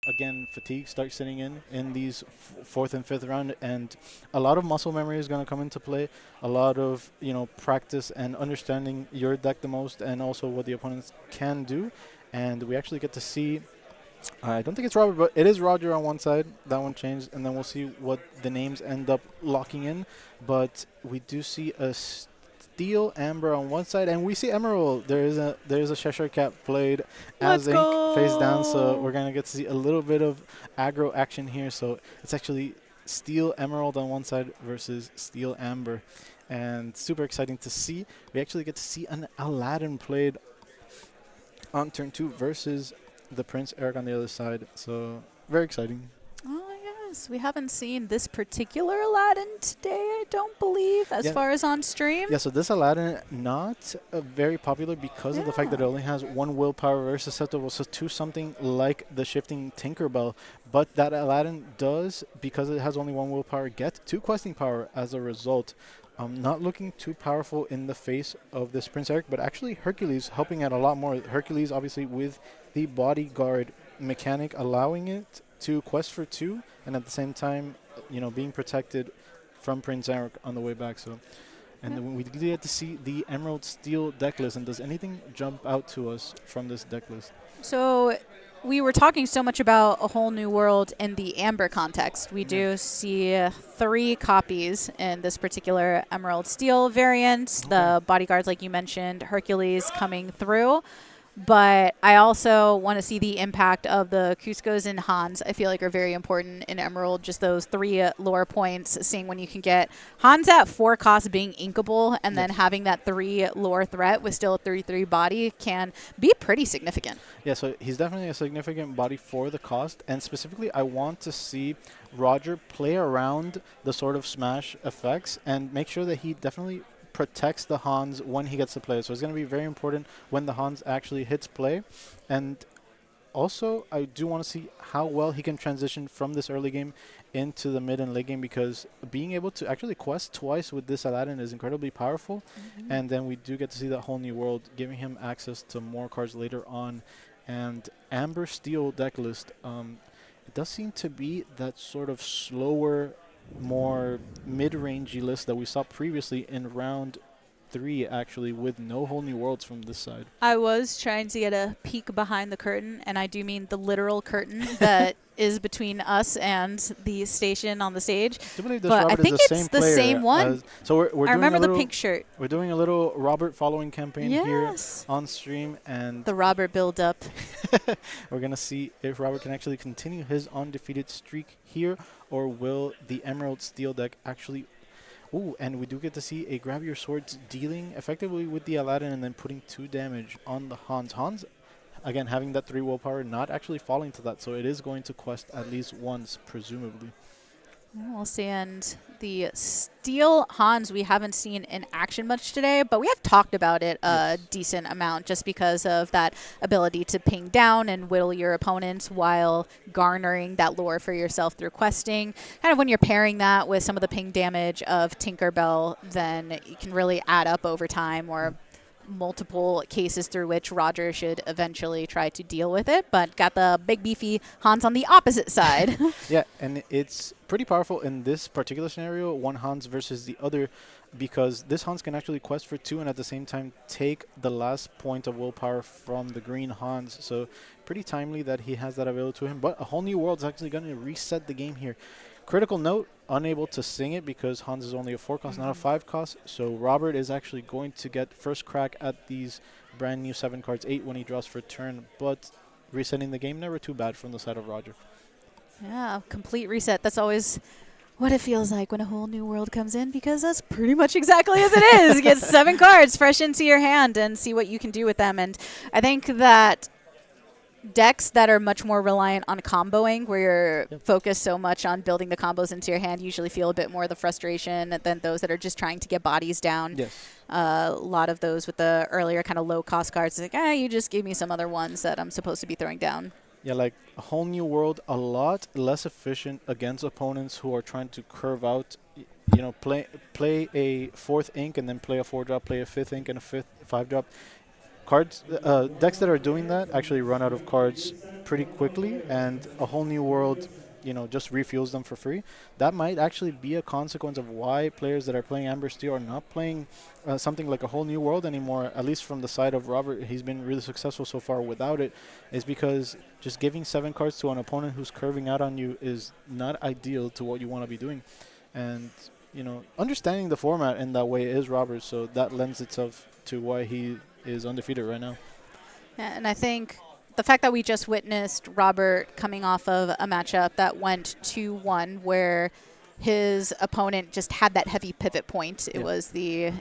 again, fatigue starts sitting in these fourth and fifth round, and a lot of muscle memory is going to come into play. A lot of practice and understanding your deck the most, and also what the opponents can do. And we actually get to see. I don't think it's Robert, but it is Roger on one side. That one changed, and then we'll see what the names end up locking in. But we do see a Steel Amber on one side, and we see Emerald. There is a Cheshire Cat played as Ink face down, so we're gonna get to see a little bit of aggro action here. So it's actually Steel Emerald on one side versus Steel Amber, and super exciting to see. We actually get to see an Aladdin played on turn 2 versus the Prince Eric on the other side. So very exciting. Oh, yes. We haven't seen this particular Aladdin today, I don't believe, as far as on stream. Yeah, so this Aladdin, not very popular because of the fact that it only has 1 willpower, very susceptible to something like the shifting Tinkerbell. But that Aladdin does, because it has only 1 willpower, get 2 questing power as a result. Not looking too powerful in the face of this Prince Eric, but actually Hercules helping out a lot more. Hercules, obviously, with the bodyguard mechanic, allowing it to quest for 2, and at the same time, being protected from Prince Eric on the way back. So, and then we get to see the Emerald Steel deck list. And does anything jump out to us from this deck list? So we were talking so much about A Whole New World in the Amber context. We do see 3 copies in this particular Emerald Steel variant. The bodyguards, like you mentioned, Hercules coming through. But I also want to see the impact of the Cuscos and Hans. I feel like are very important in Emerald. Just those 3 lore points, seeing when you can get Hans at 4 cost being inkable, and then having that 3 lore threat with still a 3/3 body can be pretty significant. Yeah, so he's definitely a significant body for the cost. And specifically, I want to see Roger play around the sort of smash effects and make sure that he definitely protects the Hans when he gets to play. So it's going to be very important when the Hans actually hits play. And also, I do want to see how well he can transition from this early game into the mid and late game, because being able to actually quest twice with this Aladdin is incredibly powerful. And then we do get to see that whole new world, giving him access to more cards later on. And Amber Steel deck list, it does seem to be that sort of slower, more mid-rangey list that we saw previously in round 3, actually, with no whole new worlds from this side. I was trying to get a peek behind the curtain, and I do mean the literal curtain that is between us and the station on the stage. But I think it's the same one. So we're I doing remember the pink shirt. We're doing a little Robert following campaign here on stream, and the Robert build-up. We're going to see if Robert can actually continue his undefeated streak here, or will the Emerald Steel deck actually... Ooh, and we do get to see a Grab Your Swords dealing effectively with the Aladdin and then putting 2 damage on the Hans. Hans, again, having that 3 willpower, not actually falling to that, so it is going to quest at least once, presumably. We'll see. And the Steel Hans we haven't seen in action much today, but we have talked about it a decent amount just because of that ability to ping down and whittle your opponents while garnering that lore for yourself through questing. Kind of when you're pairing that with some of the ping damage of Tinkerbell, then you can really add up over time, or multiple cases through which Roger should eventually try to deal with it, but got the big beefy Hans on the opposite side. Yeah, and it's pretty powerful in this particular scenario, one Hans versus the other, because this Hans can actually quest for 2 and at the same time take the last point of willpower from the green Hans. So pretty timely that he has that available to him, but A Whole New World is actually going to reset the game here. Critical note, unable to sing it because Hans is only a 4 cost, not a 5 cost. So Robert is actually going to get first crack at these brand new 7 cards, 8 when he draws for turn. But resetting the game, never too bad from the side of Roger. Yeah, complete reset. That's always what it feels like when A Whole New World comes in, because that's pretty much exactly as it is. You get 7 cards fresh into your hand and see what you can do with them. And I think that decks that are much more reliant on comboing, where you're focused so much on building the combos into your hand, usually feel a bit more the frustration than those that are just trying to get bodies down. A lot of those with the earlier kind of low-cost cards, like, you just gave me some other ones that I'm supposed to be throwing down. Yeah, like A Whole New World, a lot less efficient against opponents who are trying to curve out, play a 4th ink and then play a 4-drop, play a 5th ink and a 5-drop. cards decks that are doing that actually run out of cards pretty quickly, and a whole new world, just refuels them for free. That might actually be a consequence of why players that are playing Amber Steel are not playing something like a whole new world anymore. At least from the side of Robert, he's been really successful so far without it. Is because just giving 7 cards to an opponent who's curving out on you is not ideal to what you want to be doing, and understanding the format in that way is Robert. So that lends itself to why he is undefeated right now. Yeah, and I think the fact that we just witnessed Robert coming off of a matchup that went 2-1 where his opponent just had that heavy pivot point. It was the,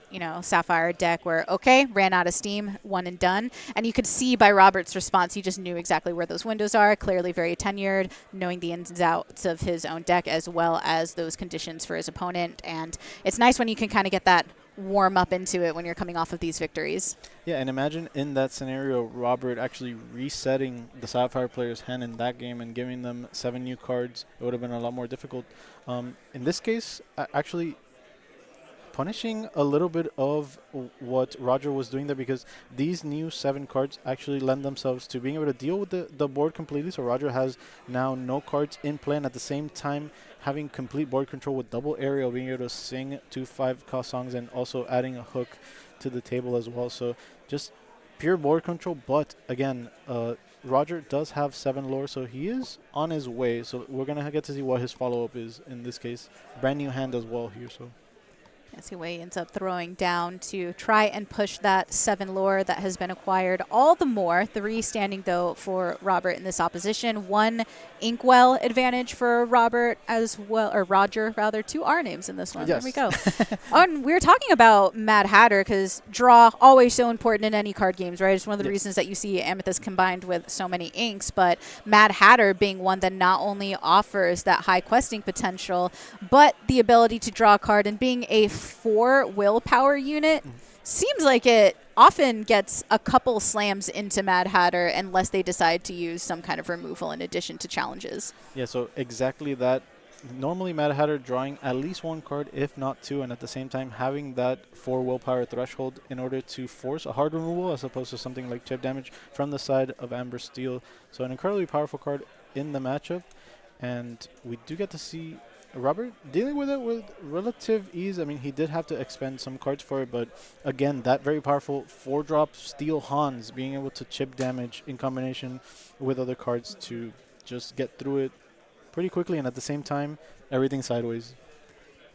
Sapphire deck where, ran out of steam, one and done. And you could see by Robert's response, he just knew exactly where those windows are, clearly very tenured, knowing the ins and outs of his own deck as well as those conditions for his opponent. And it's nice when you can kind of get that warm up into it when you're coming off of these victories. Yeah, and imagine in that scenario, Robert actually resetting the Sapphire player's hand in that game and giving them 7 new cards. It would have been a lot more difficult. In this case, actually punishing a little bit of what Roger was doing there, because these new 7 cards actually lend themselves to being able to deal with the board completely. So Roger has now no cards in play, and at the same time having complete board control with double aerial, being able to sing 2 5-cost songs and also adding a hook to the table as well. So just pure board control. But again, Roger does have 7 lore, so he is on his way. So we're going to get to see what his follow-up is in this case. Brand new hand as well here. So see what he ends up throwing down to try and push that 7 lore that has been acquired all the more. 3 standing, though, for Robert in this opposition. 1 Inkwell advantage for Robert as well, or Roger, rather. 2 R names in this one. Yes. There we go. And we were talking about Mad Hatter because draw, always so important in any card games, right? It's one of the reasons that you see Amethyst combined with so many inks, but Mad Hatter being one that not only offers that high questing potential, but the ability to draw a card, and being a 4 willpower unit seems like it often gets a couple slams into Mad Hatter unless they decide to use some kind of removal in addition to challenges. Yeah, so exactly that. Normally Mad Hatter drawing at least 1 card, if not 2, and at the same time having that 4 willpower threshold in order to force a hard removal as opposed to something like chip damage from the side of Amber Steel. So an incredibly powerful card in the matchup, and we do get to see Robert dealing with it with relative ease. I mean, he did have to expend some cards for it, but again, that very powerful 4-drop Steel Hans, being able to chip damage in combination with other cards to just get through it pretty quickly, and at the same time, everything sideways.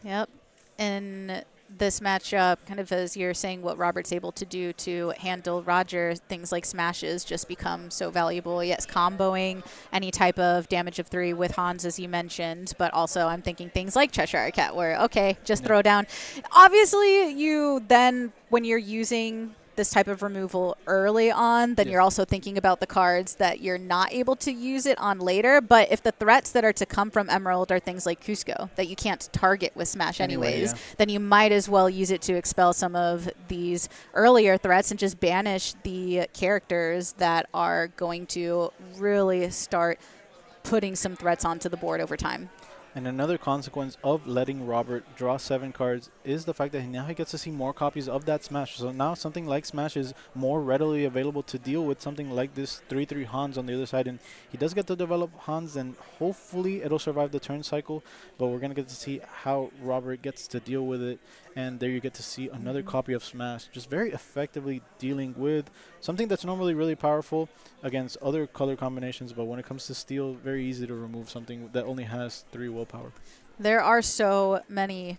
Yep. And this matchup, kind of as you're saying what Robert's able to do to handle Roger, things like smashes just become so valuable. Yes, comboing any type of damage of 3 with Hans, as you mentioned, but also I'm thinking things like Cheshire Cat where, just throw down. Obviously, you then, when you're using this type of removal early on, then you're also thinking about the cards that you're not able to use it on later. But if the threats that are to come from Emerald are things like Cusco that you can't target with Smash anyways, then you might as well use it to expel some of these earlier threats and just banish the characters that are going to really start putting some threats onto the board over time. And another consequence of letting Robert draw 7 cards is the fact that now he gets to see more copies of that Smash. So now something like Smash is more readily available to deal with something like this 3/3 Hans on the other side. And he does get to develop Hans, and hopefully it'll survive the turn cycle. But we're going to get to see how Robert gets to deal with it. And there you get to see another copy of Smash, just very effectively dealing with something that's normally really powerful against other color combinations. But when it comes to Steel, very easy to remove something that only has 3 willpower. There are so many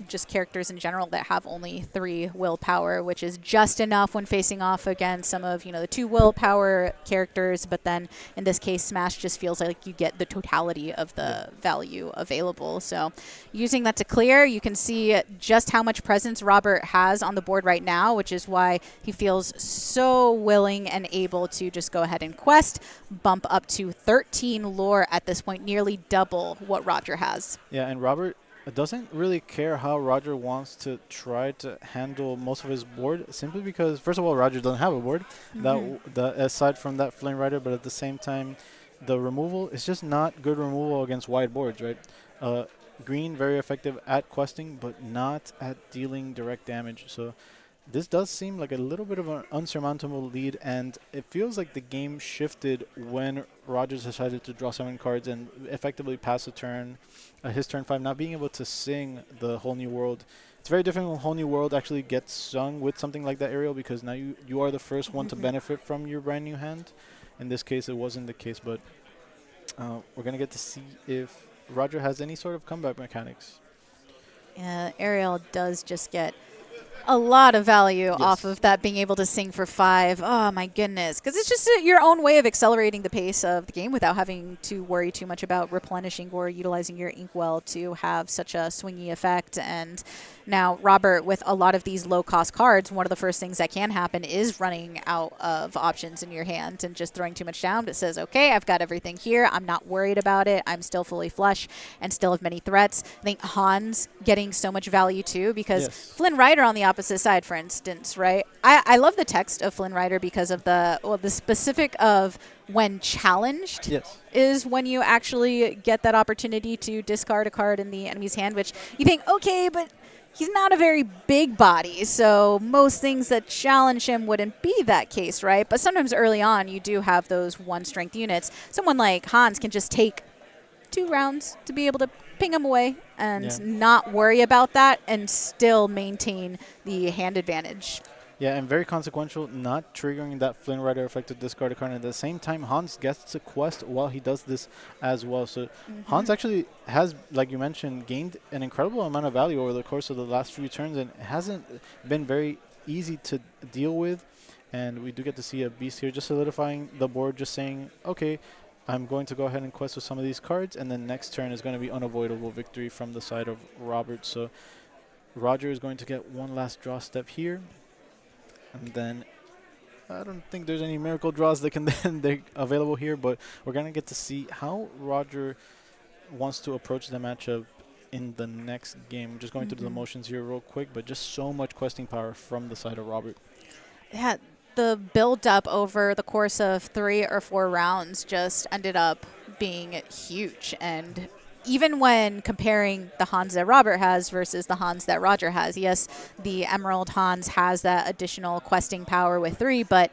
just characters in general that have only 3 willpower, which is just enough when facing off against some of the 2 willpower characters. But then in this case, Smash just feels like you get the totality of the value available. So using that to clear, you can see just how much presence Robert has on the board right now, which is why he feels so willing and able to just go ahead and quest, bump up to 13 lore at this point, nearly double what Roger has. Yeah, and Robert doesn't really care how Roger wants to try to handle most of his board, simply because, first of all, Roger doesn't have a board, aside from that Flame Rider, but at the same time, the removal is just not good removal against wide boards, right? Green, very effective at questing, but not at dealing direct damage. So this does seem like a little bit of an unsurmountable lead, and it feels like the game shifted when Rogers decided to draw 7 cards and effectively pass a turn, his turn 5, not being able to sing the Whole New World. It's very different when Whole New World actually gets sung with something like that, Ariel, because now you are the first one to benefit from your brand new hand. In this case, it wasn't the case, but we're going to get to see if Roger has any sort of comeback mechanics. Ariel does just get a lot of value off of that being able to sing for 5. Oh, my goodness. Because it's just your own way of accelerating the pace of the game without having to worry too much about replenishing or utilizing your inkwell to have such a swingy effect. And now, Robert, with a lot of these low-cost cards, one of the first things that can happen is running out of options in your hand and just throwing too much down. But it says, okay, I've got everything here. I'm not worried about it. I'm still fully flush and still have many threats. I think Hans getting so much value, too, because Flynn Rider on the opposite side, for instance, right? I love the text of Flynn Rider because of the specific of when challenged is when you actually get that opportunity to discard a card in the enemy's hand, which you think, okay, but he's not a very big body, so most things that challenge him wouldn't be that case, right? But sometimes early on, you do have those 1-strength units. Someone like Hans can just take 2 rounds to be able to ping him away and not worry about that and still maintain the hand advantage. Yeah, and very consequential, not triggering that Flynn Rider effect to discard a card. And at the same time, Hans gets to quest while he does this as well. So Hans actually has, like you mentioned, gained an incredible amount of value over the course of the last few turns, and it hasn't been very easy to deal with. And we do get to see a beast here just solidifying the board, just saying, okay, I'm going to go ahead and quest with some of these cards, and then next turn is going to be unavoidable victory from the side of Robert. So Roger is going to get one last draw step here. And then I don't think there's any miracle draws that can then they're available here, but we're going to get to see how Roger wants to approach the matchup in the next game. Just going through the motions here real quick, but just so much questing power from the side of Robert. Yeah, the build-up over the course of 3 or 4 rounds just ended up being huge. And even when comparing the Hans that Robert has versus the Hans that Roger has, yes, the Emerald Hans has that additional questing power with 3, but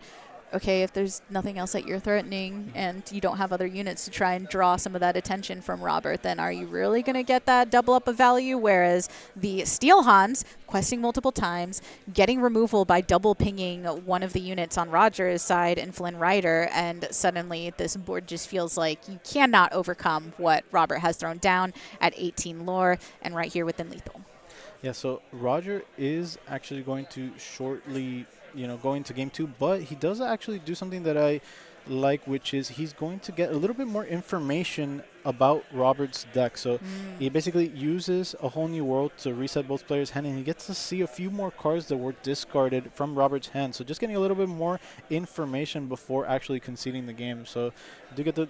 okay, if there's nothing else that you're threatening and you don't have other units to try and draw some of that attention from Robert, then are you really going to get that double up of value? Whereas the Steel Hans, questing multiple times, getting removal by double pinging one of the units on Roger's side and Flynn Rider, and suddenly this board just feels like you cannot overcome what Robert has thrown down at 18 lore and right here within lethal. Yeah, so Roger is actually going to shortly go into game 2, but he does actually do something that I like, which is he's going to get a little bit more information about Robert's deck. So he basically uses a Whole New World to reset both players' hand, and he gets to see a few more cards that were discarded from Robert's hand. So just getting a little bit more information before actually conceding the game. So you do get to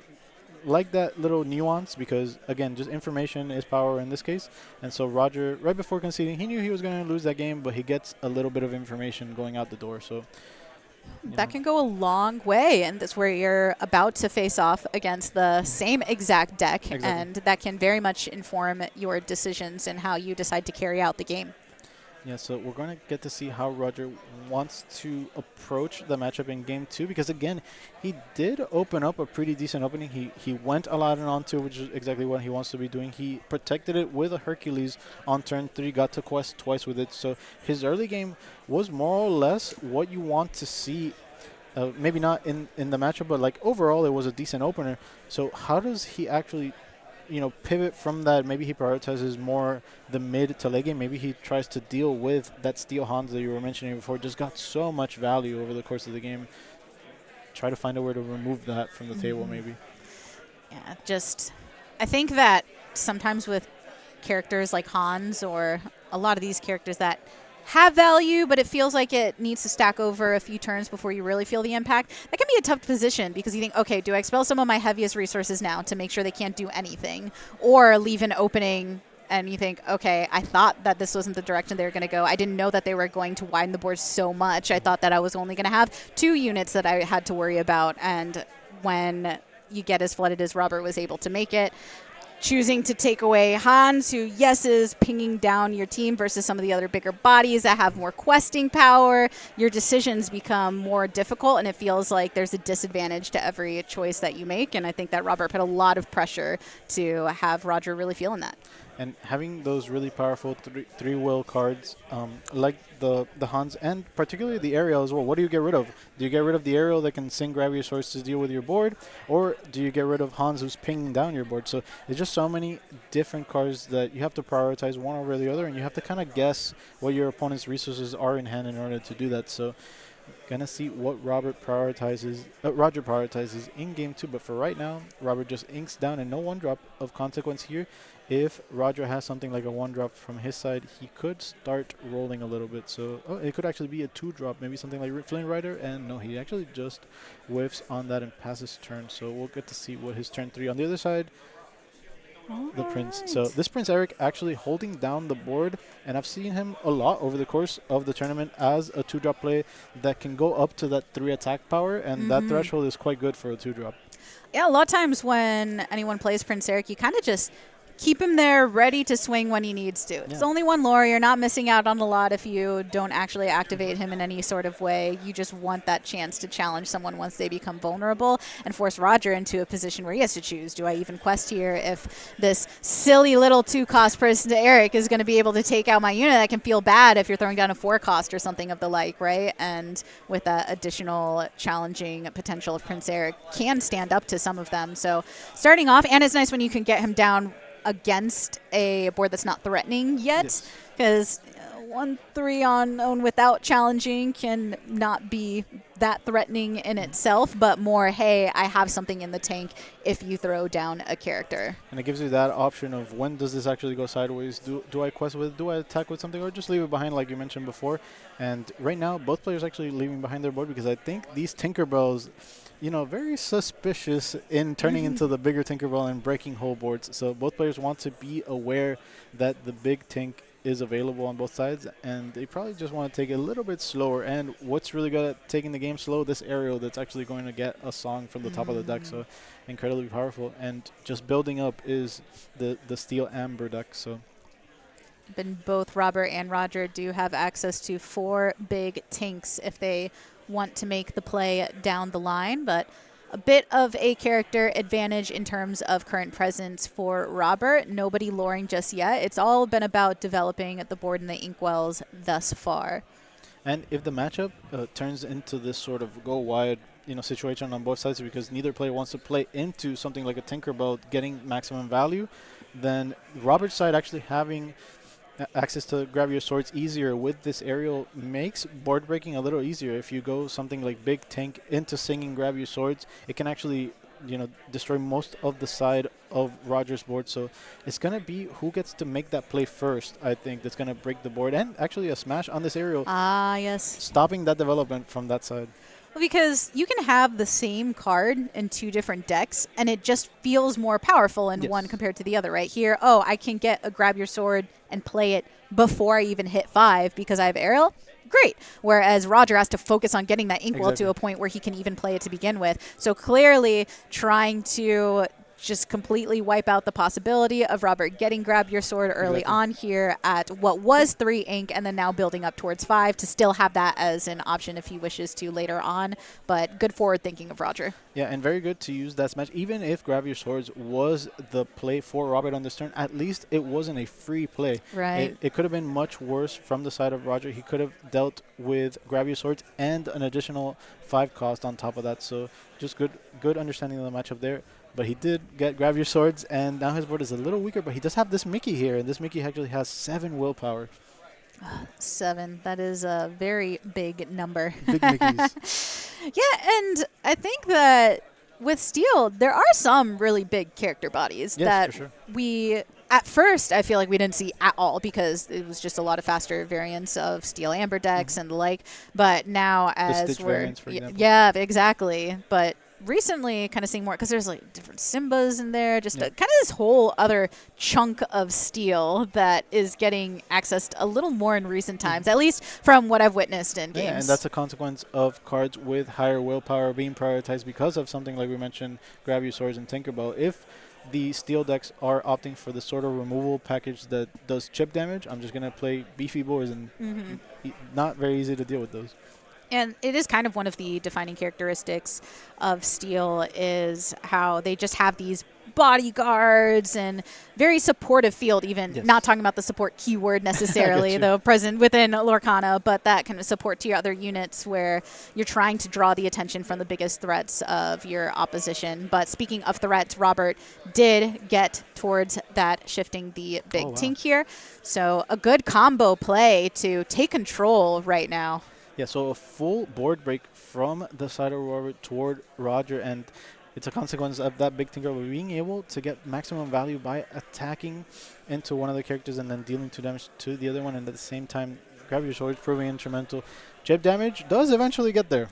like that little nuance because, again, just information is power in this case. And so Roger, right before conceding, he knew he was going to lose that game, but he gets a little bit of information going out the door. So that can go a long way, and that's where you're about to face off against the same exact deck, and that can very much inform your decisions and how you decide to carry out the game. Yeah, so we're going to get to see how Roger wants to approach the matchup in game 2 because, again, he did open up a pretty decent opening. He went Aladdin on 2, which is exactly what he wants to be doing. He protected it with a Hercules on turn 3, got to quest twice with it. So his early game was more or less what you want to see. Maybe not in the matchup, but like overall it was a decent opener. So how does he actually pivot from that? Maybe he prioritizes more the mid to late game. Maybe he tries to deal with that Steel Hans that you were mentioning before. Just got so much value over the course of the game. Try to find a way to remove that from the table, maybe. Yeah, I think that sometimes with characters like Hans or a lot of these characters that have value, but it feels like it needs to stack over a few turns before you really feel the impact. That can be a tough position because you think, okay, do I expel some of my heaviest resources now to make sure they can't do anything, or leave an opening and you think, okay, I thought that this wasn't the direction they were going to go. I didn't know that they were going to widen the board so much. I thought that I was only going to have 2 units that I had to worry about, and when you get as flooded as Robert was able to make it, choosing to take away Hans, who, yes, is pinging down your team versus some of the other bigger bodies that have more questing power, your decisions become more difficult, and it feels like there's a disadvantage to every choice that you make. And I think that Robert put a lot of pressure to have Roger really feeling that. And having those really powerful three will cards, like the Hans, and particularly the Ariel as well, what do you get rid of? Do you get rid of the Ariel that can sing Grab Your Swords to deal with your board, or do you get rid of Hans who's pinging down your board? So there's just so many different cards that you have to prioritize one over the other, and you have to kind of guess what your opponent's resources are in hand in order to do that. So gonna see what Roger prioritizes in game 2, but for right now, Robert just inks down, and no one drop of consequence here. If Roger has something like a 1-drop from his side, he could start rolling a little bit. So it could actually be a 2-drop, maybe something like Flame Rider, and no, he actually just whiffs on that and passes turn. So we'll get to see what his turn 3 on the other side. The Prince. So this Prince Eric actually holding down the board, and I've seen him a lot over the course of the tournament as a 2-drop play that can go up to that 3 attack power, and that threshold is quite good for a 2-drop. Yeah, a lot of times when anyone plays Prince Eric, you kind of just keep him there ready to swing when he needs to. It's only one lore. You're not missing out on a lot if you don't actually activate him in any sort of way. You just want that chance to challenge someone once they become vulnerable and force Roger into a position where he has to choose. Do I even quest here if this silly little 2-cost Prince Eric is going to be able to take out my unit? That can feel bad if you're throwing down a 4-cost or something of the like, right? And with that additional challenging potential of Prince Eric can stand up to some of them. So starting off, and it's nice when you can get him down against a board that's not threatening yet, because 1-3 on without challenging can not be that threatening in itself, but more, hey, I have something in the tank if you throw down a character. And it gives you that option of when does this actually go sideways? Do I quest with, do I attack with something, or just leave it behind like you mentioned before? And right now, both players actually leaving behind their board, because I think these Tinkerbells, you know, very suspicious in turning into the bigger Tinkerbell and breaking whole boards. So both players want to be aware that the big Tink is available on both sides, and they probably just want to take it a little bit slower. And what's really good at taking the game slow? This Aerial that's actually going to get a song from the top of the deck, so incredibly powerful. And just building up is the Steel Amber deck. So Both Robert and Roger do have access to 4 big tanks if they want to make the play down the line, but a bit of a character advantage in terms of current presence for Robert. Nobody luring just yet. It's all been about developing the board and the inkwells thus far. And if the matchup turns into this sort of go wide, you know, situation on both sides, because neither player wants to play into something like a Tinkerbell getting maximum value, then Robert's side actually having access to Grab Your Swords easier with this Aerial makes board breaking a little easier. If you go something like Big Tank into singing Grab Your Swords, it can actually, you know, destroy most of the side of Roger's board. So it's going to be who gets to make that play first, I think, that's going to break the board. And actually a smash on this Aerial. Ah, yes. Stopping that development from that side. Well, because you can have the same card in 2 different decks, and it just feels more powerful in one compared to the other, right? Here, oh, I can get a Grab Your Sword and play it before I even hit 5 because I have Aerial. Great. Whereas Roger has to focus on getting that inkwell to a point where he can even play it to begin with. So clearly trying to just completely wipe out the possibility of Robert getting Grab Your Sword early on here at what was 3 ink, and then now building up towards 5 to still have that as an option if he wishes to later on. But good forward thinking of Roger. Yeah, and very good to use that smash. Even if Grab Your Swords was the play for Robert on this turn, at least it wasn't a free play. Right. It could have been much worse from the side of Roger. He could have dealt with Grab Your Swords and an additional 5 cost on top of that. So just good understanding of the matchup there. But he did get Grab Your Swords, and now his board is a little weaker, but he does have this Mickey here, and this Mickey actually has 7 willpower. 7. That is a very big number. Big Mickeys. Yeah, and I think that with Steel, there are some really big character bodies that for sure. we, at first, I feel like we didn't see at all because it was just a lot of faster variants of Steel Amber decks and the like. But now as Stitch we're... variants, for example. Yeah, exactly. But recently kind of seeing more because there's like different Simbas in there, just kind of this whole other chunk of Steel that is getting accessed a little more in recent times, at least from what I've witnessed in games. Yeah, and that's a consequence of cards with higher willpower being prioritized because of something like we mentioned, Grab Your Swords and Tinkerbell. If the steel decks are opting for the sort of removal package that does chip damage, I'm just going to play beefy boars, and not very easy to deal with those. And it is kind of one of the defining characteristics of Steel is how they just have these bodyguards and very supportive field, even not talking about the support keyword necessarily, though present within Lorcana, but that kind of support to your other units where you're trying to draw the attention from the biggest threats of your opposition. But speaking of threats, Robert did get towards that, shifting the big tink here. So a good combo play to take control right now. Yeah, so a full board break from the side of Robert toward Roger, and it's a consequence of that big Tinker being able to get maximum value by attacking into one of the characters and then dealing 2 damage to the other one, and at the same time grab your sword, proving instrumental. Chip damage does eventually get there,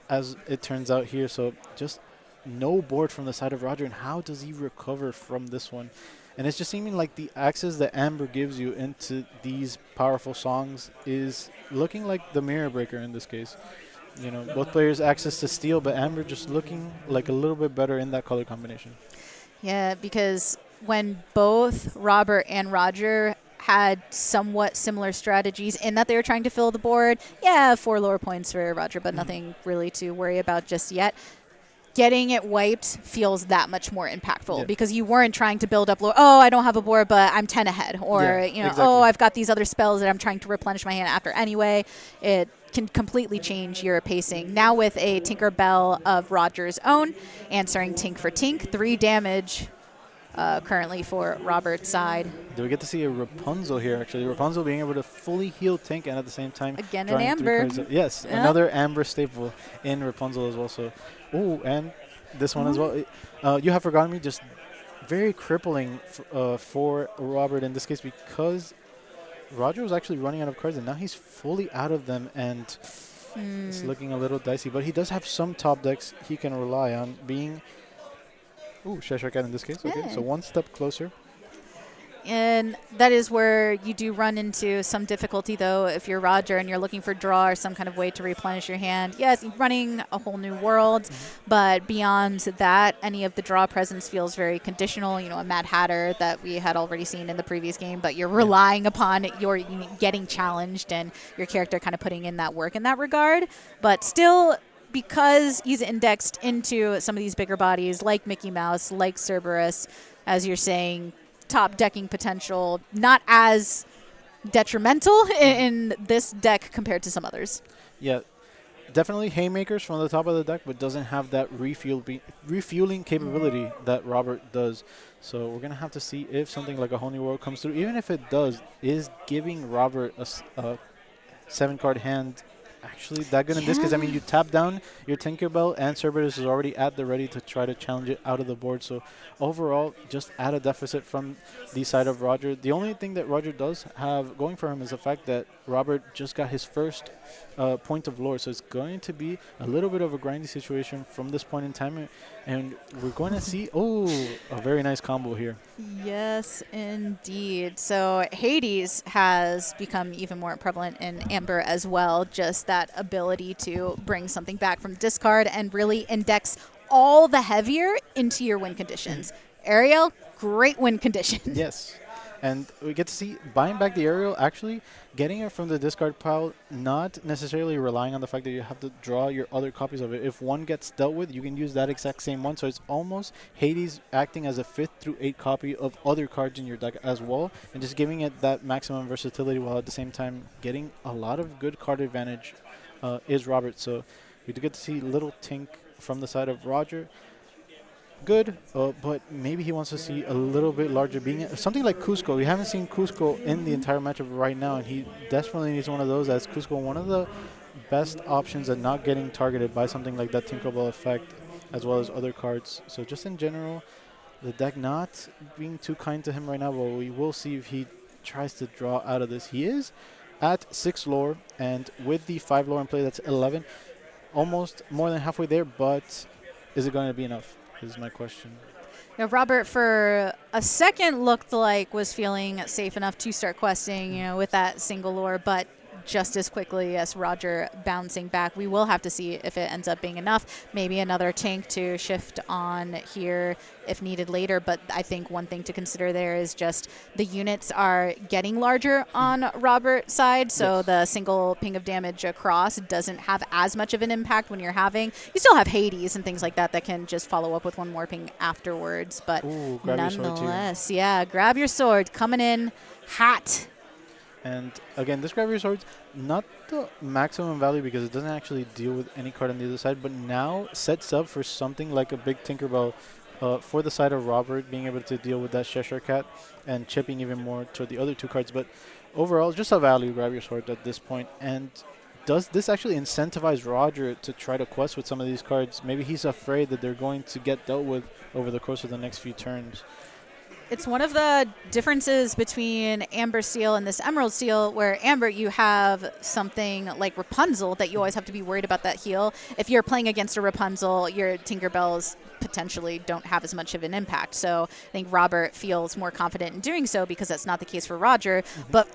as it turns out here, so just no board from the side of Roger, and how does he recover from this one? And it's just seeming like the access that Amber gives you into these powerful songs is looking like the mirror breaker in this case. You know, both players access to steel, but Amber just looking like a little bit better in that color combination. Yeah, because when both Robert and Roger had somewhat similar strategies in that they were trying to fill the board, 4 lower points for Roger, but nothing really to worry about just yet. Getting it wiped feels that much more impactful because you weren't trying to build up, I don't have a board, but I'm 10 ahead. Or, exactly. I've got these other spells that I'm trying to replenish my hand after anyway. It can completely change your pacing. Now with a Tinker Bell of Roger's own, answering Tink for Tink, 3 damage currently for Robert's side. Do we get to see a Rapunzel here, actually? Rapunzel being able to fully heal Tink and at the same time again an Amber. Yes, another Amber staple in Rapunzel as well. So, and this one as well. You Have Forgotten Me, just very crippling for Robert in this case, because Roger was actually running out of cards and now he's fully out of them, and it's looking a little dicey. But he does have some top decks he can rely on, being Cheshire Cat in this case. Okay, so one step closer. And that is where you do run into some difficulty, though, if you're Roger and you're looking for draw or some kind of way to replenish your hand. Yes, running a whole new world, but beyond that, any of the draw presence feels very conditional. A Mad Hatter that we had already seen in the previous game, but you're relying upon your getting challenged and your character kind of putting in that work in that regard. But still, because he's indexed into some of these bigger bodies like Mickey Mouse, like Cerberus, as you're saying, top decking potential, not as detrimental in this deck compared to some others. Yeah, definitely haymakers from the top of the deck, but doesn't have that refueling capability that Robert does. So we're going to have to see if something like a Whole New World comes through. Even if it does, is giving Robert a 7-card hand actually that good in this? Because, I mean, you tap down your Tinkerbell and Cerberus is already at the ready to try to challenge it out of the board. So overall, just at a deficit from the side of Roger. The only thing that Roger does have going for him is the fact that Robert just got his first point of lore. So it's going to be a little bit of a grindy situation from this point in time. And we're going to see, a very nice combo here. Yes, indeed. So Hades has become even more prevalent in Amber as well. Just that ability to bring something back from discard and really index all the heavier into your win conditions. Ariel, great win condition. Yes. And we get to see buying back the Ariel, actually getting it from the discard pile, not necessarily relying on the fact that you have to draw your other copies of it. If one gets dealt with, you can use that exact same one. So it's almost Hades acting as a 5th through 8th copy of other cards in your deck as well, and just giving it that maximum versatility while at the same time getting a lot of good card advantage is Robert. So we do get to see little Tink from the side of Roger. Good, but maybe he wants to see a little bit larger, being something like Cusco. We haven't seen Cusco in the entire matchup right now, and he desperately needs one of those, as Cusco, one of the best options at not getting targeted by something like that Tinkerbell effect, as well as other cards. So just in general, the deck not being too kind to him right now, but we will see if he tries to draw out of this. He is at 6 lore, and with the 5 lore in play, that's 11. Almost more than halfway there, but is it going to be enough? Is my question. Now, Robert, for a second, looked like was feeling safe enough to start questing, with that single lore, but just as quickly as Roger bouncing back. We will have to see if it ends up being enough. Maybe another tank to shift on here if needed later. But I think one thing to consider there is just the units are getting larger on Robert's side. So Yes. the single ping of damage across doesn't have as much of an impact when you're having. You still have Hades and things like that that can just follow up with one more ping afterwards. But Ooh, grab your sword too. nonetheless, yeah, grab your sword. Coming in hot. And again, this grab your sword's not the maximum value because it doesn't actually deal with any card on the other side, but now sets up for something like a big Tinkerbell for the side of Robert, being able to deal with that Cheshire Cat and chipping even more to the other two cards. But overall, just a value grab your sword at this point. And does this actually incentivize Roger to try to quest with some of these cards? Maybe he's afraid that they're going to get dealt with over the course of the next few turns. It's one of the differences between Amber Steel and this Emerald Steel, where Amber, you have something like Rapunzel that you always have to be worried about that heal. If you're playing against a Rapunzel, your Tinkerbells potentially don't have as much of an impact. So I think Robert feels more confident in doing so because that's not the case for Roger. But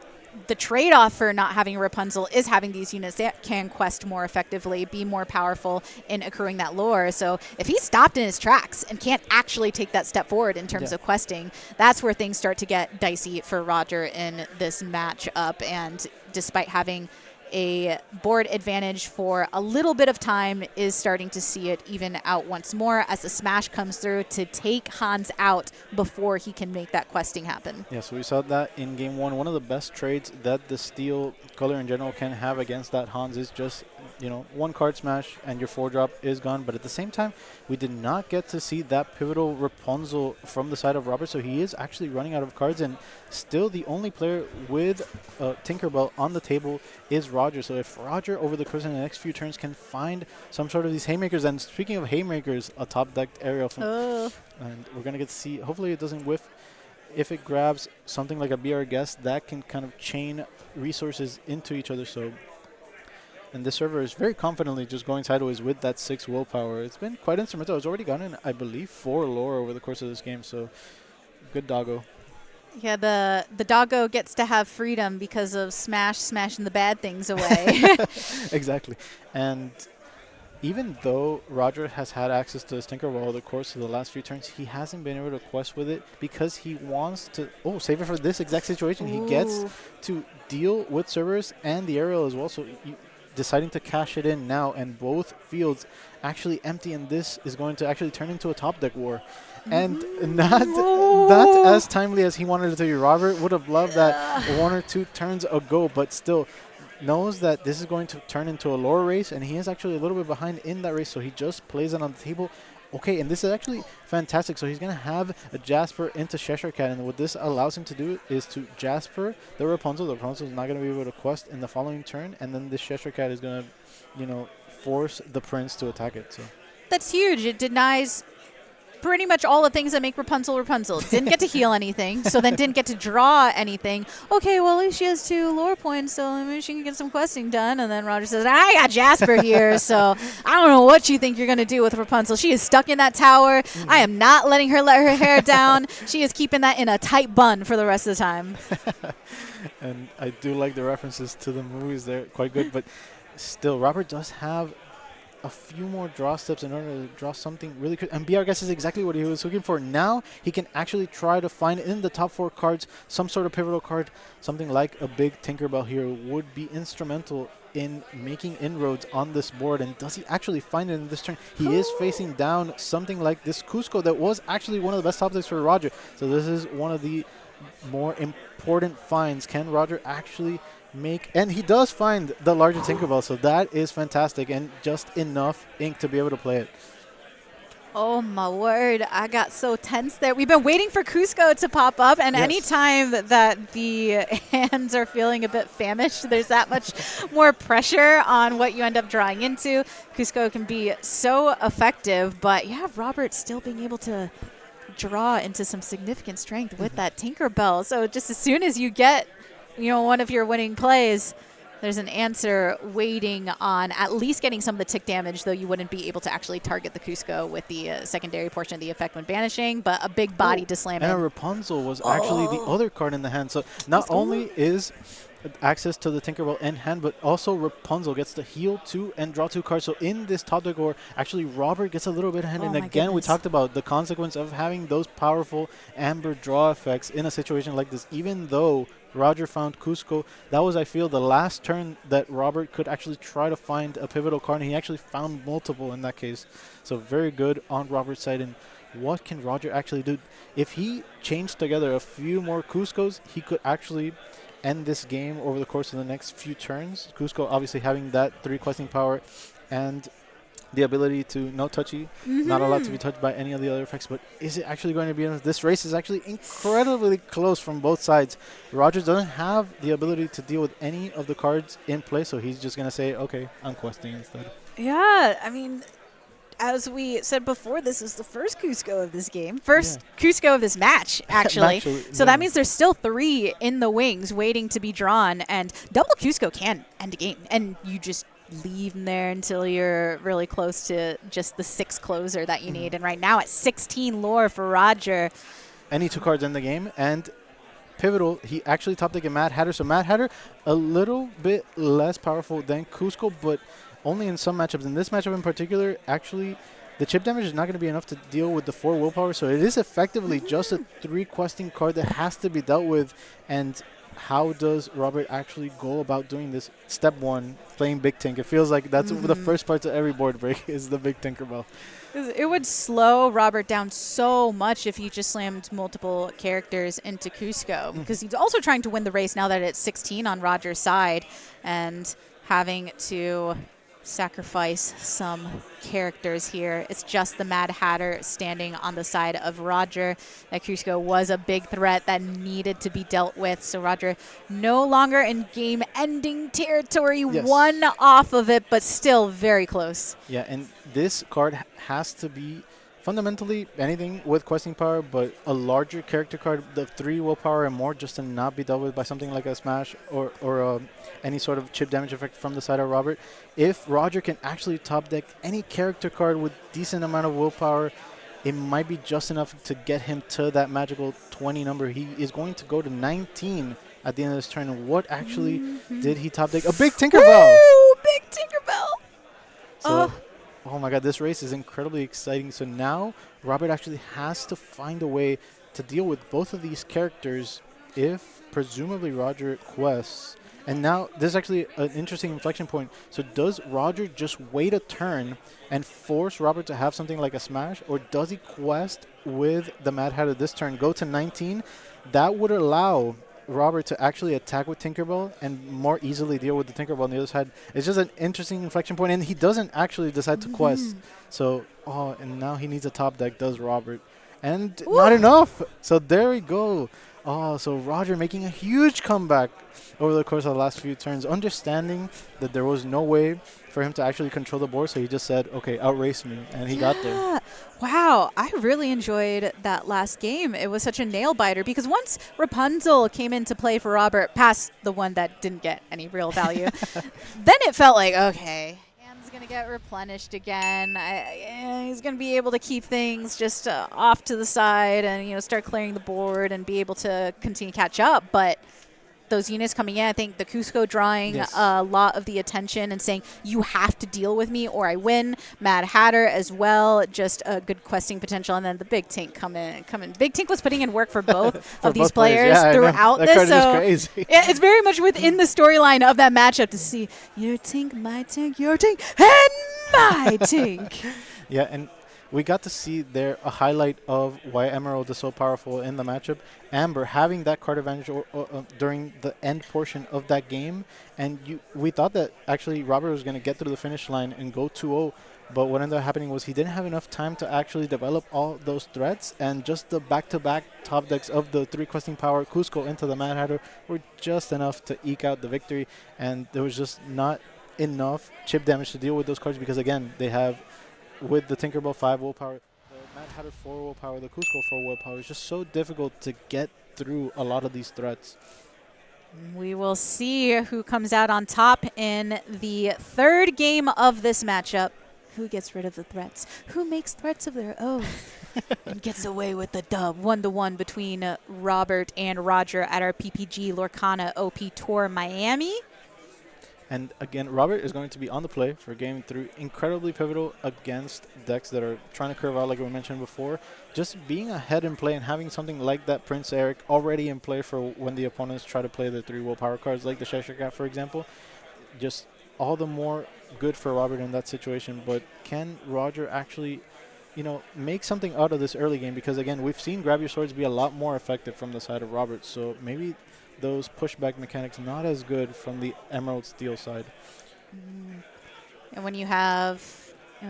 the trade-off for not having a Rapunzel is having these units that can quest more effectively, be more powerful in accruing that lore. So if he's stopped in his tracks and can't actually take that step forward in terms of questing, that's where things start to get dicey for Roger in this matchup. And despite having a board advantage for a little bit of time, is starting to see it even out once more as the smash comes through to take Hans out before he can make that questing happen. Yeah, so we saw that in game one. One of the best trades that the steel color in general can have against that Hans is just, you know, one card smash and your 4-drop is gone. But at the same time, we did not get to see that pivotal Rapunzel from the side of Robert, so he is actually running out of cards, and still the only player with Tinkerbell on the table is Roger. So if Roger over the course of the next few turns can find some sort of these haymakers, and speaking of haymakers, a top decked aerial from, and we're gonna get to see, hopefully it doesn't whiff. If it grabs something like a Be Our Guest, that can kind of chain resources into each other. So, and this server is very confidently just going sideways with that 6 willpower. It's been quite instrumental. It's already gotten, I believe, 4 lore over the course of this game. So, good doggo. Yeah, the doggo gets to have freedom because of smashing the bad things away. Exactly. And even though Roger has had access to his Tinkerbell over the course of the last few turns, he hasn't been able to quest with it because he wants to save it for this exact situation. He gets to deal with Cerberus and the aerial as well, so deciding to cash it in now, and both fields actually empty, and this is going to actually turn into a top deck war. And not as timely as he wanted it to be. Robert would have loved that 1 or 2 turns ago, but still knows that this is going to turn into a lore race, and he is actually a little bit behind in that race, so he just plays it on the table. Okay, and this is actually fantastic. So he's going to have a Jasper into Cheshire Cat, and what this allows him to do is to Jasper the Rapunzel. The Rapunzel is not going to be able to quest in the following turn, and then the Cheshire Cat is going to, you know, force the prince to attack it. So That's huge. It denies pretty much all the things that make Rapunzel Rapunzel. Didn't get to heal anything, so then didn't get to draw anything. Okay, well, at least she has 2 lore points, so maybe she can get some questing done. And then Roger says, I got Jasper here, so I don't know what you think you're going to do with Rapunzel. She is stuck in that tower. I am not letting her let her hair down. She is keeping that in a tight bun for the rest of the time. and I do like the references to the movies. They're quite good, but still, Robert does have a few more draw steps in order to draw something really good. And BR Guess is exactly what he was looking for. Now he can actually try to find in the top 4 cards some sort of pivotal card. Something like a big Tinkerbell here would be instrumental in making inroads on this board. And does he actually find it in this turn? He is facing down something like this Cusco that was actually one of the best top decks for Roger. So this is one of the more important finds. Can Roger actually make, and he does find the larger Tinkerbell, so that is fantastic, and just enough ink to be able to play it. Oh my word, I got so tense there. We've been waiting for Cusco to pop up, and anytime that the hands are feeling a bit famished, there's that much more pressure on what you end up drawing into. Cusco can be so effective, but yeah, Robert still being able to draw into some significant strength with that Tinkerbell. So just as soon as you get, you know, one of your winning plays, there's an answer waiting on at least getting some of the tick damage, though you wouldn't be able to actually target the Cusco with the secondary portion of the effect when banishing, but a big body to slam in. And Rapunzel was actually the other card in the hand. So not only is access to the Tinkerbell in hand, but also Rapunzel gets to heal 2 and draw 2 cards. So in this top deck war, actually Robert gets a little bit ahead. Oh And my again, we goodness. talked about the consequence of having those powerful Amber draw effects in a situation like this. Even though Roger found Cusco, that was, I feel, the last turn that Robert could actually try to find a pivotal card, and he actually found multiple in that case. So very good on Robert's side. And what can Roger actually do? If he changed together a few more Cuscos, he could actually end this game over the course of the next few turns. Cusco obviously having that 3 questing power and the ability to no touchy, not allowed to be touched by any of the other effects. But is it actually going to be enough? This race is actually incredibly close from both sides. Rogers doesn't have the ability to deal with any of the cards in play, so he's just going to say, okay, I'm questing instead. Yeah, I mean, as we said before, this is the first Cusco of this game. First Cusco of this match, actually. So that means there's still 3 in the wings waiting to be drawn. And double Cusco can end a game. And you just leave them there until you're really close to just the 6 closer that you need. And right now at 16 lore for Roger. Any 2 cards in the game. And pivotal, he actually top decked a Mad Hatter. So Mad Hatter, a little bit less powerful than Cusco, but only in some matchups. In this matchup in particular, actually, the chip damage is not going to be enough to deal with the 4 willpower. So it is effectively just a 3 questing card that has to be dealt with. And how does Robert actually go about doing this? Step 1, playing Big Tink. It feels like that's the first part to every board break is the Big Tinkerbell. It would slow Robert down so much if he just slammed multiple characters into Cusco, because he's also trying to win the race now that it's 16 on Roger's side and having to sacrifice some characters here. It's just the Mad Hatter standing on the side of Roger. That Cusco was a big threat that needed to be dealt with. So Roger no longer in game-ending territory, one off of it, but still very close. Yeah, and this card has to be fundamentally anything with questing power, but a larger character card, the 3 willpower and more, just to not be dealt with by something like a smash or any sort of chip damage effect from the side of Robert. If Roger can actually top deck any character card with decent amount of willpower, it might be just enough to get him to that magical 20 number. He is going to go to 19 at the end of this turn. And what actually did he top deck? A big Tinkerbell! Woo! Big Tinkerbell! So, oh my god, this race is incredibly exciting. So now Robert actually has to find a way to deal with both of these characters if presumably Roger quests. And now this is actually an interesting inflection point. So does Roger just wait a turn and force Robert to have something like a smash? Or does he quest with the Mad Hatter this turn, go to 19? That would allow Robert to actually attack with Tinkerbell and more easily deal with the Tinkerbell on the other side. It's just an interesting inflection point, and he doesn't actually decide to quest. So, and now he needs a top deck, does Robert. And not enough. So there we go. So Roger making a huge comeback over the course of the last few turns, understanding that there was no way for him to actually control the board, so he just said, okay, outrace me, and he got there. Wow, I really enjoyed that last game. It was such a nail-biter, because once Rapunzel came into play for Robert, past the one that didn't get any real value, then it felt like, okay, hand's going to get replenished again. He's going to be able to keep things just off to the side and start clearing the board and be able to continue to catch up, but those units coming in, I think the Cusco drawing a lot of the attention and saying, you have to deal with me or I win. Mad Hatter as well, just a good questing potential. And then the Big Tink come in. Big Tink was putting in work for both for of these both players throughout that this. Card So is crazy. it's very much within the storyline of that matchup to see your Tink, my Tink, your Tink, and my Tink. Yeah, and we got to see there a highlight of why Emerald is so powerful in the matchup. Amber having that card advantage during the end portion of that game. And we thought that actually Robert was going to get through the finish line and go 2-0. But what ended up happening was he didn't have enough time to actually develop all those threats. And just the back-to-back top decks of the 3 questing power, Cusco into the Mad Hatter, were just enough to eke out the victory. And there was just not enough chip damage to deal with those cards because, again, they have, with the Tinkerbell 5 willpower, the Mad Hatter 4 willpower, the Cusco 4 willpower. It's just so difficult to get through a lot of these threats. We will see who comes out on top in the third game of this matchup. Who gets rid of the threats? Who makes threats of their own? and gets away with the dub. 1-1 between Robert and Roger at our PPG Lorcana OP Tour Miami. And again, Robert is going to be on the play for Game 3. Incredibly pivotal against decks that are trying to curve out, like we mentioned before. Just being ahead in play and having something like that Prince Eric already in play for when the opponents try to play the 3 willpower cards, like the Cheshire Cat, for example. Just all the more good for Robert in that situation. But can Roger actually, make something out of this early game? Because, again, we've seen Grab Your Swords be a lot more effective from the side of Robert. So maybe those pushback mechanics not as good from the Emerald Steel side. And when you have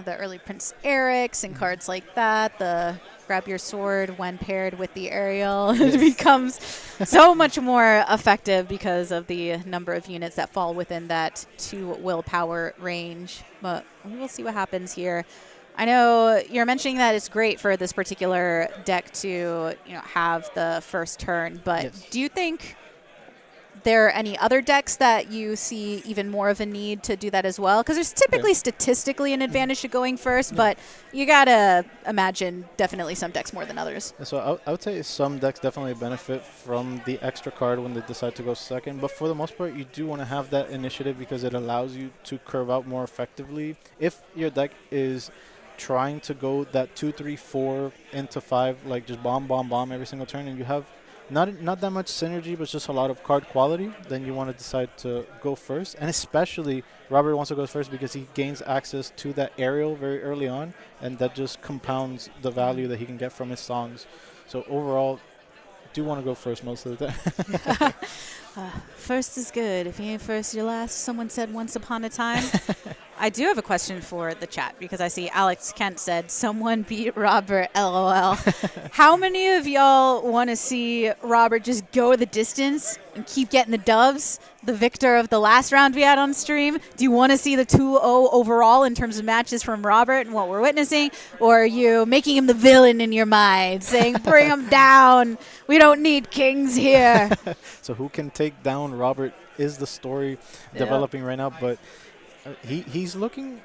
the early Prince Erics and cards like that, the Grab Your Sword when paired with the Aerial, it becomes so much more effective because of the number of units that fall within that 2 willpower range. But we will see what happens here. I know you're mentioning that it's great for this particular deck to have the first turn, but do you think there are any other decks that you see even more of a need to do that as well? Because there's typically statistically an advantage to going first, but you got to imagine definitely some decks more than others. So I would say some decks definitely benefit from the extra card when they decide to go second, but for the most part, you do want to have that initiative because it allows you to curve out more effectively. If your deck is trying to go that 2, 3, 4 into 5, like just bomb every single turn, and you have not that much synergy, but just a lot of card quality, then you want to decide to go first. And especially Robert wants to go first because he gains access to that aerial very early on, and that just compounds the value that he can get from his songs. So overall, do want to go first most of the time. First is good. If you ain't first, you're last. Someone said once upon a time. I do have a question for the chat because I see Alex Kent said, someone beat Robert, LOL. How many of y'all want to see Robert just go the distance and keep getting the dubs, the victor of the last round we had on stream? Do you want to see the 2-0 overall in terms of matches from Robert and what we're witnessing? Or are you making him the villain in your mind, saying, bring him down, we don't need kings here? So who can take down Robert is the story developing right now, but he's looking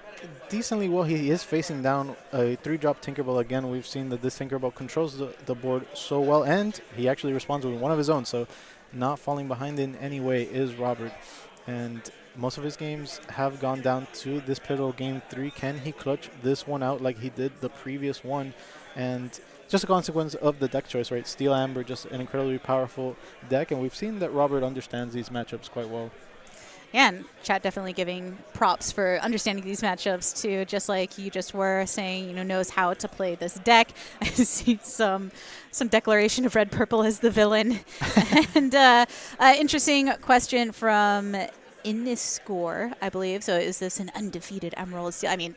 decently well. He is facing down a 3-drop Tinkerbell again. We've seen that this Tinkerbell controls the board so well, and he actually responds with one of his own, so not falling behind in any way is Robert. And most of his games have gone down to this pivotal Game 3. Can he clutch this one out like he did the previous one? And just a consequence of the deck choice, right? Steel Amber, just an incredibly powerful deck, and we've seen that Robert understands these matchups quite well. Yeah, and chat definitely giving props for understanding these matchups too, just like you just were saying, knows how to play this deck. I see some declaration of red purple as the villain. And interesting question from In This Score, I believe. So is this an undefeated Emerald Steel? I mean,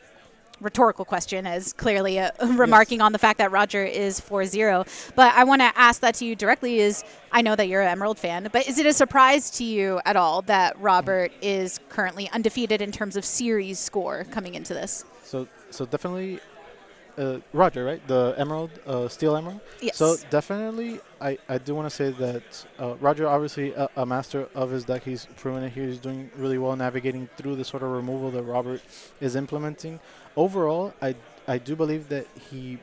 rhetorical question, as clearly remarking on the fact that Roger is 4-0. But I want to ask that to you directly is, I know that you're an Emerald fan, but is it a surprise to you at all that Robert is currently undefeated in terms of series score coming into this? So definitely Roger, right? The Emerald, Steel Emerald? Yes. So definitely I do want to say that Roger, obviously a master of his deck. He's proven it here. He's doing really well navigating through the sort of removal that Robert is implementing. Overall, I do believe that he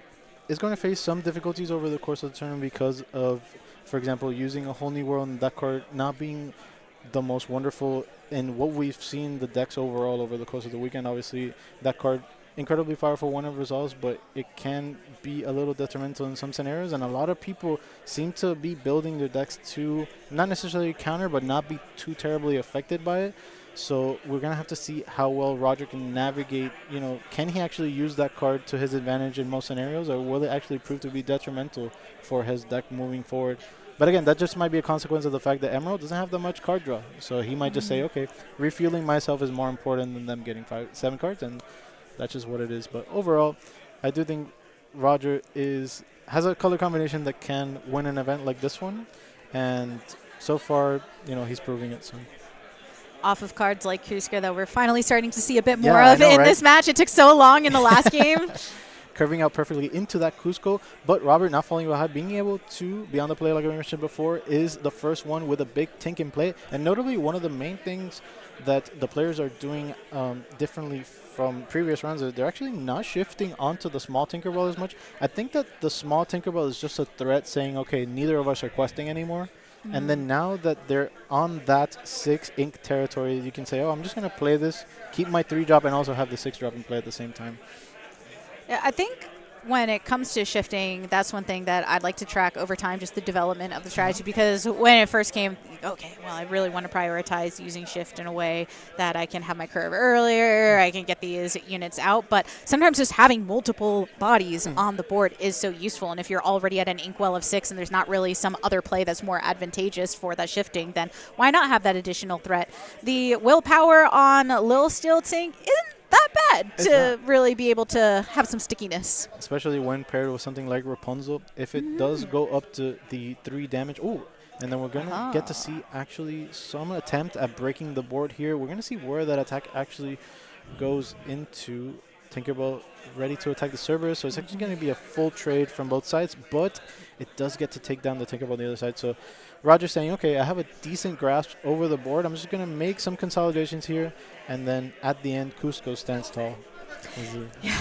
is going to face some difficulties over the course of the tournament because of, for example, using a whole new world and that card not being the most wonderful in what we've seen the decks overall over the course of the weekend. Obviously, that card incredibly powerful when it resolves, but it can be a little detrimental in some scenarios, and a lot of people seem to be building their decks to not necessarily counter but not be too terribly affected by it. So we're going to have to see how well Roger can navigate, can he actually use that card to his advantage in most scenarios, or will it actually prove to be detrimental for his deck moving forward? But again, that just might be a consequence of the fact that Emerald doesn't have that much card draw. So he might just say, okay, refueling myself is more important than them getting 7 cards, and that's just what it is. But overall, I do think Roger has a color combination that can win an event like this one, and so far, he's proving it. So. Off of cards like Krusker that we're finally starting to see a bit more of in this match. It took so long in the last game. curving out perfectly into that Cusco. But Robert not falling behind, being able to be on the play like I mentioned before, is the first one with a big tink in play. And notably, one of the main things that the players are doing differently from previous rounds is they're actually not shifting onto the small Tinkerbell as much. I think that the small Tinkerbell is just a threat saying, okay, neither of us are questing anymore. And then now that they're on that 6 ink territory, you can say, oh, I'm just going to play this, keep my 3-drop, and also have the 6-drop in play at the same time. Yeah, I think when it comes to shifting, that's one thing that I'd like to track over time, just the development of the strategy. Because when it first came, okay, well, I really want to prioritize using shift in a way that I can have my curve earlier, I can get these units out. But sometimes just having multiple bodies on the board is so useful. And if you're already at an inkwell of 6 and there's not really some other play that's more advantageous for that shifting, then why not have that additional threat? The willpower on Lil Steel Tink isn't that bad to really be able to have some stickiness. Especially when paired with something like Rapunzel. If it does go up to the 3 damage, and then we're going to get to see actually some attempt at breaking the board here. We're going to see where that attack actually goes into. Tinkerbell ready to attack the Cerberus, so it's actually going to be a full trade from both sides, but it does get to take down the Tinkerbell on the other side. So Roger's saying, okay, I have a decent grasp over the board. I'm just going to make some consolidations here, and then at the end, Cusco stands tall. Yeah.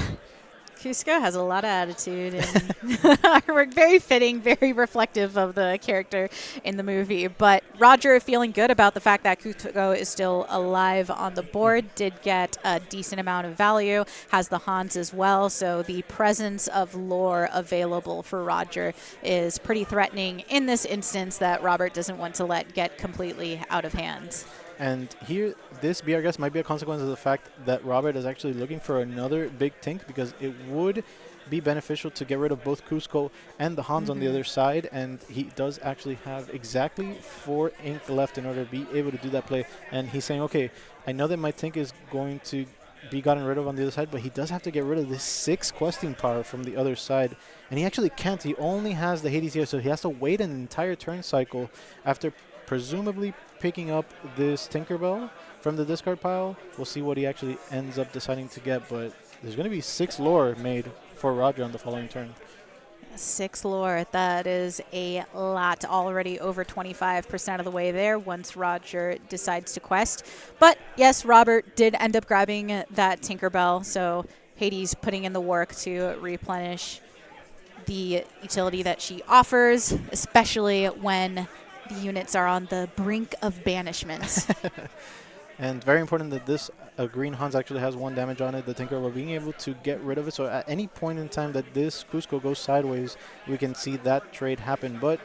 Cusco has a lot of attitude, and we're very fitting, very reflective of the character in the movie. But Roger, feeling good about the fact that Cusco is still alive on the board, did get a decent amount of value, has the Hans as well. So the presence of lore available for Roger is pretty threatening in this instance that Robert doesn't want to let get completely out of hand. And here, this BR guess might be a consequence of the fact that Robert is actually looking for another big Tink, because it would be beneficial to get rid of both Cusco and the Hans on the other side. And he does actually have exactly 4 ink left in order to be able to do that play. And he's saying, okay, I know that my Tink is going to be gotten rid of on the other side, but he does have to get rid of this 6 questing power from the other side. And he actually can't. He only has the Hades here, so he has to wait an entire turn cycle after presumably picking up this Tinkerbell from the discard pile. We'll see what he actually ends up deciding to get, but there's going to be 6 lore made for Roger on the following turn. 6 lore. That is a lot. Already over 25% of the way there once Roger decides to quest. But yes, Robert did end up grabbing that Tinkerbell, so Hades putting in the work to replenish the utility that she offers, especially when the units are on the brink of banishment. And very important that this green Hans actually has 1 damage on it, the Tinkerbell being able to get rid of it. So at any point in time that this Cusco goes sideways, we can see that trade happen. But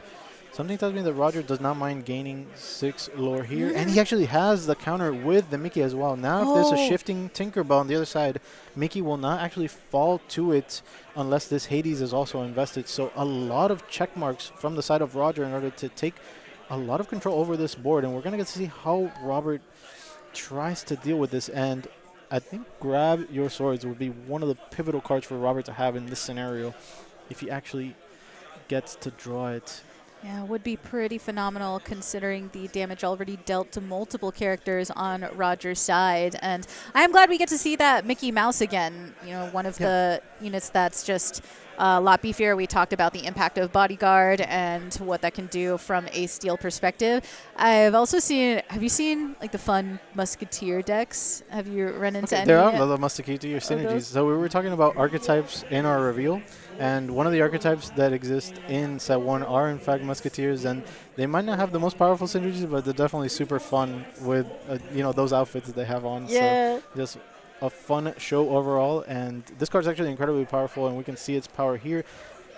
something tells me that Roger does not mind gaining 6 lore here. And he actually has the counter with the Mickey as well. Now if there's a shifting Tinkerbell on the other side, Mickey will not actually fall to it unless this Hades is also invested. So a lot of check marks from the side of Roger in order to take a lot of control over this board, and we're going to get to see how Robert tries to deal with this. And I think Grab Your Swords would be one of the pivotal cards for Robert to have in this scenario if he actually gets to draw it. Yeah, would be pretty phenomenal considering the damage already dealt to multiple characters on Roger's side. And I'm glad we get to see that Mickey Mouse again, you know, one of the units that's just a lot beefier. We talked about the impact of Bodyguard and what that can do from a steel perspective. I've also seen, have you seen like the fun Musketeer decks? Have you run into any? There are the Musketeer synergies. So we were talking about archetypes in our reveal, and one of the archetypes that exist in set 1 are in fact Musketeers, and they might not have the most powerful synergies, but they're definitely super fun with you know, those outfits that they have on. Yeah. So just a fun show overall, and this card is actually incredibly powerful, and we can see its power here,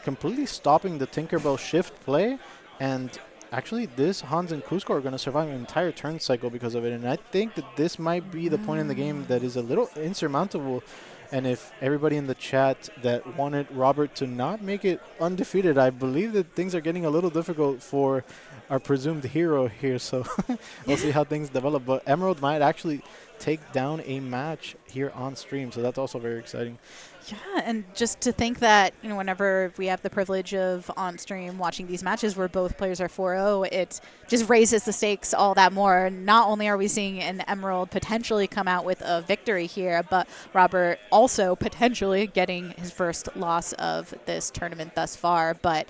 completely stopping the Tinkerbell shift play. And actually this Hans and Cusco are going to survive an entire turn cycle because of it, and I think that this might be the point in the game that is a little insurmountable. And if everybody in the chat that wanted Robert to not make it undefeated, I believe that things are getting a little difficult for our presumed hero here. So we'll see how things develop. But Emerald might actually take down a match here on stream. So that's also very exciting. Yeah, and just to think that, whenever we have the privilege of on stream watching these matches where both players are 4-0, it just raises the stakes all that more. Not only are we seeing an Emerald potentially come out with a victory here, but Robert also potentially getting his first loss of this tournament thus far. But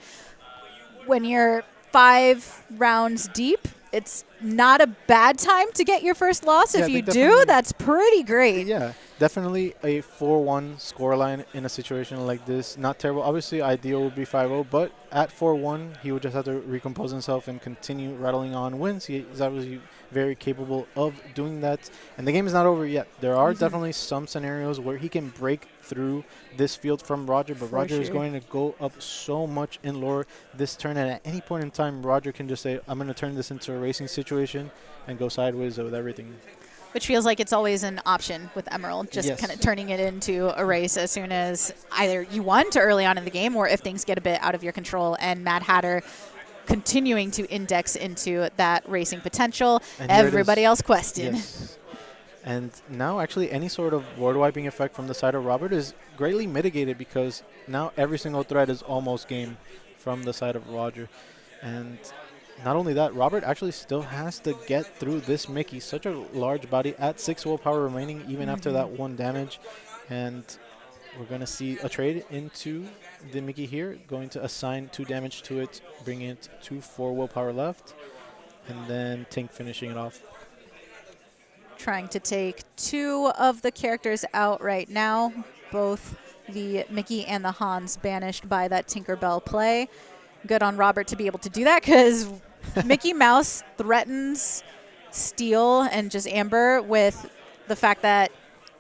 when you're 5 rounds deep, it's not a bad time to get your first loss. Yeah, if you do, that's pretty great. Yeah, definitely a 4-1 scoreline in a situation like this. Not terrible. Obviously, ideal would be 5-0, but at 4-1, he would just have to recompose himself and continue rattling on wins. He is obviously very capable of doing that. And the game is not over yet. There are definitely some scenarios where he can break through this field from Roger, but Roger is going to go up so much in lore this turn, and at any point in time, Roger can just say, I'm going to turn this into a racing situation and go sideways with everything. Which feels like it's always an option with Emerald, just kind of turning it into a race as soon as either you won to early on in the game or if things get a bit out of your control, and Mad Hatter continuing to index into that racing potential. And everybody else question. Yes. And now actually any sort of board wiping effect from the side of Robert is greatly mitigated, because now every single threat is almost game from the side of Roger. And not only that, Robert actually still has to get through this Mickey. Such a large body at 6 willpower remaining even after that 1 damage. And we're going to see a trade into the Mickey here, going to assign 2 damage to it, bringing it to 4 willpower left, and then Tink finishing it off. Trying to take 2 of the characters out right now, both the Mickey and the Hans banished by that Tinkerbell play. Good on Robert to be able to do that, because Mickey Mouse threatens Steel and just Amber with the fact that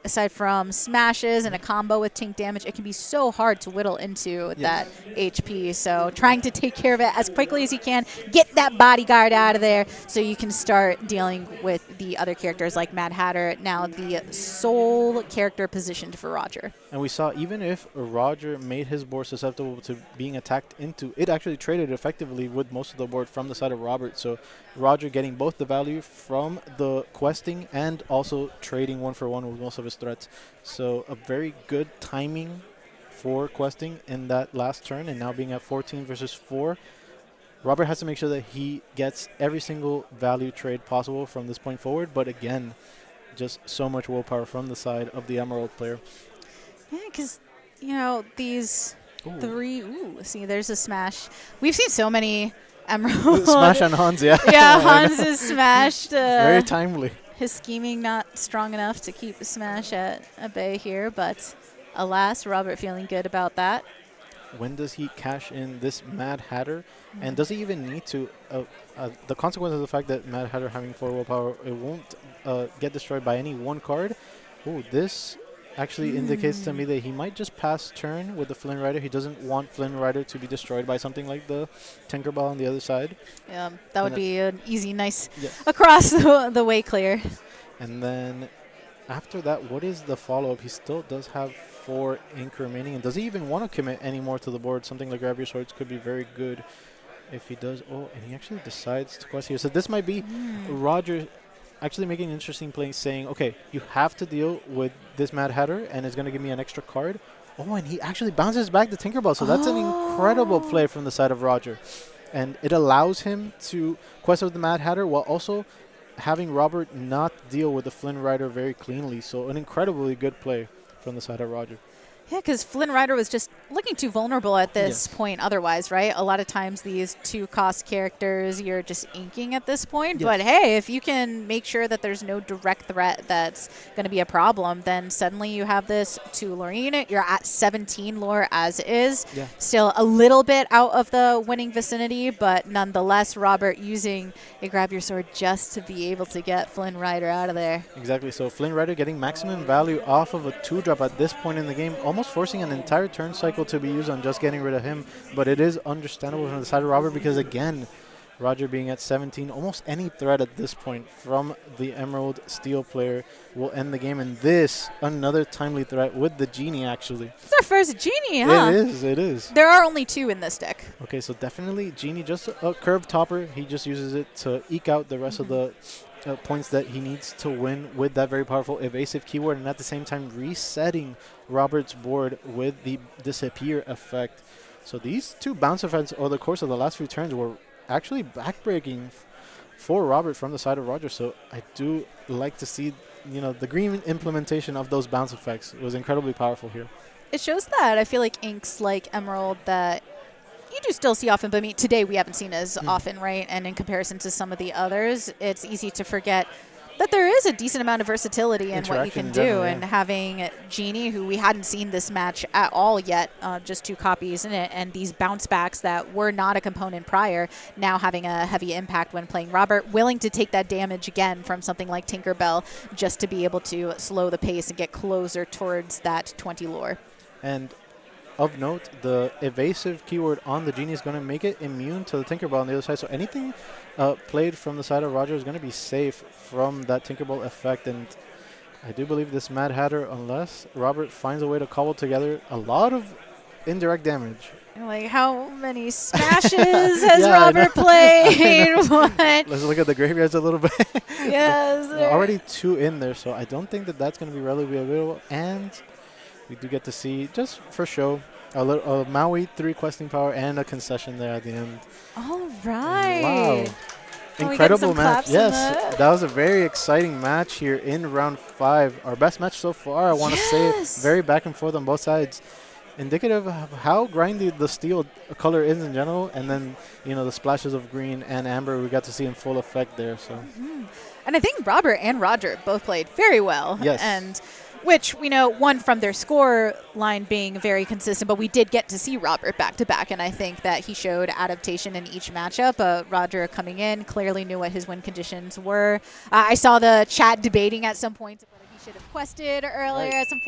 aside from smashes and a combo with Tink damage, it can be so hard to whittle into that HP. So trying to take care of it as quickly as you can, get that bodyguard out of there so you can start dealing with the other characters like Mad Hatter, now the sole character positioned for Roger. And we saw even if Roger made his board susceptible to being attacked into, it actually traded effectively with most of the board from the side of Robert. So Roger getting both the value from the questing and also trading 1-for-1 with most of his threats. So a very good timing for questing in that last turn, and now being at 14 versus 4. Robert has to make sure that he gets every single value trade possible from this point forward, but again, just so much willpower from the side of the Emerald player. Yeah, because, these 3... see, there's a smash. We've seen so many Emerald. Smash on Hans, yeah. Yeah, Hans is smashed. Very timely. His scheming not strong enough to keep the smash at bay here, but alas, Robert feeling good about that. When does he cash in this Mad Hatter? And does he even need to? The consequence of the fact that Mad Hatter having 4 willpower, it won't get destroyed by any 1 card. Oh, this actually indicates to me that he might just pass turn with the Flynn Rider. He doesn't want Flynn Rider to be destroyed by something like the Tinkerbell on the other side. Yeah, that would be an easy, nice across the way clear. And then after that, what is the follow-up? He still does have 4 ink remaining. And does he even want to commit any more to the board? Something like Grab Your Swords could be very good if he does. Oh, and he actually decides to quest here. So this might be Roger actually making an interesting play, saying, okay, you have to deal with this Mad Hatter, and it's going to give me an extra card. Oh, and he actually bounces back the Tinkerbell. So that's an incredible play from the side of Roger. And it allows him to quest with the Mad Hatter while also having Robert not deal with the Flynn Rider very cleanly. So an incredibly good play from the side of Roger. Yeah, because Flynn Rider was just looking too vulnerable at this point otherwise, right? A lot of times these 2-cost characters, you're just inking at this point. But hey, if you can make sure that there's no direct threat that's going to be a problem, then suddenly you have this 2 lore unit. You're at 17 lore as is. Still a little bit out of the winning vicinity, but nonetheless, Robert using a Grab Your Sword just to be able to get Flynn Rider out of there. Exactly. So Flynn Rider getting maximum value off of a 2-drop at this point in the game, almost forcing an entire turn cycle to be used on just getting rid of him. But it is understandable from the side of Robert, because again, Roger being at 17, almost any threat at this point from the Emerald Steel player will end the game. And this, another timely threat with the Genie, actually. It's our first Genie, huh? It is. There are only 2 in this deck. Okay, so definitely Genie, just a curved topper. He just uses it to eke out the rest of the points that he needs to win with that very powerful evasive keyword, and at the same time resetting Robert's board with the disappear effect. So these two bounce effects over the course of the last few turns were actually backbreaking for Robert from the side of Roger. So I do like to see, the green implementation of those bounce effects was incredibly powerful here. It shows that I feel like inks like Emerald that you do still see often, but today we haven't seen as often, right? And in comparison to some of the others, it's easy to forget that there is a decent amount of versatility in what you can do. And having Genie, who we hadn't seen this match at all yet, just 2 copies in it, and these bounce backs that were not a component prior, now having a heavy impact when playing Robert, willing to take that damage again from something like Tinkerbell just to be able to slow the pace and get closer towards that 20 lore. And of note, the evasive keyword on the Genie is going to make it immune to the Tinkerbell on the other side. So anything played from the side of Roger is going to be safe from that Tinkerbell effect. And I do believe this Mad Hatter, unless Robert finds a way to cobble together a lot of indirect damage. Like, how many smashes has Robert played? What? Let's look at the graveyards a little bit. Yes. Already 2 in there, so I don't think that that's going to be readily available. And we do get to see, just for show, a Maui 3 questing power and a concession there at the end. All right. Wow. Incredible match. Yes, that was a very exciting match here in round 5. Our best match so far, I want to say. Very back and forth on both sides. Indicative of how grindy the steel color is in general. And then, the splashes of green and amber we got to see in full effect there. So. And I think Robert and Roger both played very well. Yes. And which we know won from their score line being very consistent, but we did get to see Robert back-to-back, and I think that he showed adaptation in each matchup. Roger coming in clearly knew what his win conditions were. I saw the chat debating at some point whether he should have quested earlier at some point.